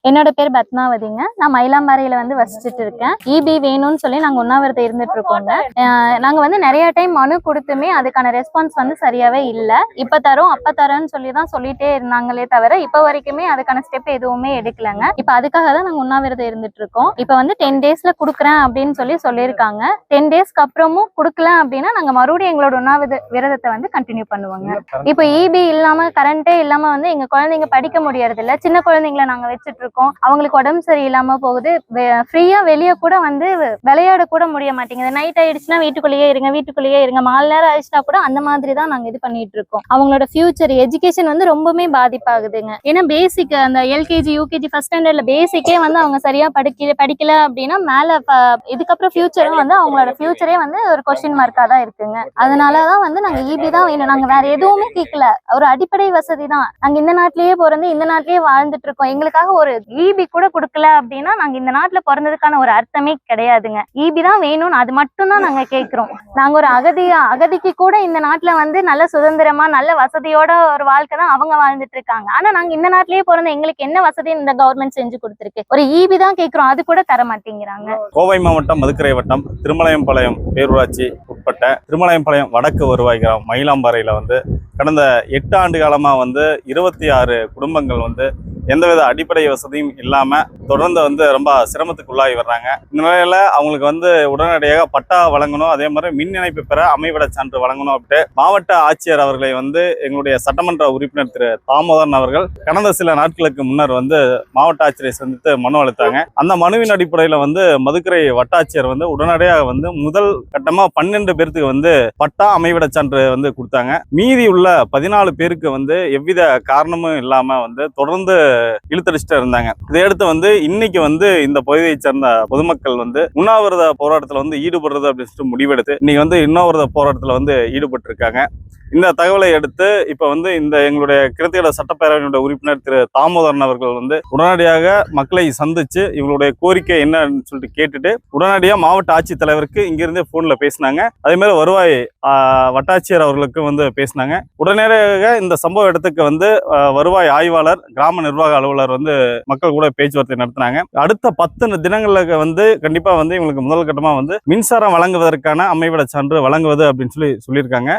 என்னோட பேர் பத்மாவதிங்க. நான் மயிலாம்பாறையில வசிச்சுட்டு இருக்கேன். ஈபி வேணும்னு சொல்லி நாங்க உண்ணாவிரதம் இருந்துட்டு இருக்கோங்க. நாங்க நிறைய டைம் மனு கொடுத்துமே அதுக்கான ரெஸ்பான்ஸ் சரியாவே இல்ல. இப்ப தரோம் அப்ப தரோம்னு சொல்லி தான் சொல்லிட்டே இருந்தாங்களே தவிர இப்ப வரைக்குமே அதுக்கான ஸ்டெப் எதுவுமே எடுக்கலங்க. இப்ப அதுக்காக தான் நாங்க உண்ணாவிரதம் இருந்துட்டு இருக்கோம். இப்ப 10 டேஸ்ல குடுக்குறேன் அப்படின்னு சொல்லியிருக்காங்க. 10 டேஸ்க்கு அப்புறமும் குடுக்கல அப்படின்னா நாங்க மறுபடியும் எங்களோட விரதத்தை கண்டினியூ பண்ணுவோங்க. இப்ப ஈபி இல்லாம கரண்டே இல்லாம எங்க குழந்தைங்க படிக்க முடியறது இல்ல. சின்ன குழந்தைங்களை நாங்க வச்சுட்டு இருக்கோம். அவங்களுக்கு உடம்பு சரியில்லாம போகுது. ஃப்ரீயா வெளியே கூட விளையாட கூட முடிய மாட்டேங்குது. நைட் ஆயிடுச்சுன்னா வீட்டுக்குள்ளேயே இருங்க. மாலை நேரம் ஆயிடுச்சுன்னா கூட அந்த மாதிரி தான் நாங்க இது பண்ணிட்டு இருக்கோம். அவங்களோட ஃபியூச்சர் எஜுகேஷன் ரொம்பவுமே பாதிப்பாகுதுங்க. ஏன்னா பேசிக் அந்த எல்கேஜி யூகேஜி ஃபர்ஸ்ட் ஸ்டாண்டர்ட்ல பேசிக்கே அவங்க சரியா படிக்கல அப்படின்னா மேல இதுக்கப்புறம் ஃபியூச்சரும் அவங்களோட ஃபியூச்சரே ஒரு கொஸ்டின் மார்க்கா தான் இருக்குங்க. அதனாலதான் நாங்க ஈபி தான் வேணும். நாங்க வேற எதுவுமே கேட்கல. ஒரு அடிப்படை வசதி தான். நாங்க இந்த நாட்டிலேயே பிறந்து இந்த நாட்டிலேயே வாழ்ந்துட்டு இருக்கோம். எங்களுக்காக ஒரு ஈபி கூட கொடுக்கல அப்படின்னா நாங்க இந்த நாட்டுல பிறந்ததுக்கான ஒரு அர்த்தமே கிடையாதுங்க. ஈபி தான் வேணும்னு அது மட்டும் தான் நாங்க கேட்கிறோம். நாங்க ஒரு அகதிக்கு கூட இந்த நாட்டுல நல்ல சுதந்திரமா நல்ல வசதியோட ஒரு வாழ்க்கை தான் அவங்க வாழ்ந்துட்டு இருக்காங்க. ஆனா நாங்க இந்த நாட்டிலேயே பிறந்த எங்களுக்கு என்ன வசதி இந்த கவர்மெண்ட் செஞ்சு கொடுத்துருக்கு? ஒரு ஈபி தான் கேட்கிறோம், அது கூட தர மாட்டேங்கிறாங்க. கோவை மாவட்டம் மதுக்கரை வட்டம் திருமலையம்பாளையம் பேரூராட்சி உட்பட்ட திருமலையம்பாளையம் வடக்கு வருவாய் கிராமம் மயிலாம்பாறையில கடந்த 8 ஆண்டு காலமா 26 குடும்பங்கள் எந்தவித அடிப்படை வசதியும் இல்லாம தொடர்ந்து ரொம்ப சிரமத்துக்குள்ளாகி வர்றாங்க. இந்த நிலையில அவங்களுக்கு உடனடியாக பட்டா வழங்கணும், அதே மாதிரி மின் இணைப்பு பெற அமைவிட சான்று வழங்கணும் அப்படின்ட்டு மாவட்ட ஆட்சியர் அவர்களை எங்களுடைய சட்டமன்ற உறுப்பினர் திரு தாமோதரன் அவர்கள் கடந்த சில நாட்களுக்கு முன்னர் மாவட்ட ஆட்சியரை சந்தித்து மனு அளித்தாங்க. அந்த மனுவின் அடிப்படையில மதுக்கரை வட்டாட்சியர் உடனடியாக முதல் கட்டமா 12 பேருக்கு பட்டா அமைவிட சான்று கொடுத்தாங்க. மீதி உள்ள 14 பேருக்கு எவ்வித காரணமும் இல்லாம தொடர்ந்து இழுத்தடிச்சுட்டு இருந்தாங்க. இதையடுத்து இன்னைக்கு இந்த பகுதியை சேர்ந்த பொதுமக்கள் உண்ணாவிரத போராட்டத்துல ஈடுபடுறது அப்படின்னு சொல்லிட்டு முடிவெடுத்து இன்னைக்கு உண்ணாவிரத போராட்டத்துல ஈடுபட்டு இருக்காங்க. இந்த தகவலை அடுத்து இப்ப இந்த எங்களுடைய கிருத்திகட சட்டப்பேரவையினுடைய உறுப்பினர் திரு தாமோதரன் அவர்கள் உடனடியாக மக்களை சந்திச்சு இவங்களுடைய கோரிக்கை என்னன்னு சொல்லிட்டு கேட்டுட்டு உடனடியாக மாவட்ட ஆட்சித்தலைவருக்கு இங்கிருந்தே போன்ல பேசினாங்க. அதே மாதிரி வருவாய் வட்டாட்சியர் அவர்களுக்கு பேசினாங்க. உடனடியாக இந்த சம்பவ இடத்துக்கு வருவாய் ஆய்வாளர் கிராம நிர்வாக அலுவலர் மக்கள் கூட பேச்சுவார்த்தை நடத்தினாங்க. அடுத்த 10 தினங்களுக்கு கண்டிப்பா இவங்களுக்கு முதல் கட்டமா மின்சாரம் வழங்குவதற்கான அமைவிட சான்று வழங்குவது அப்படின்னு சொல்லியிருக்காங்க.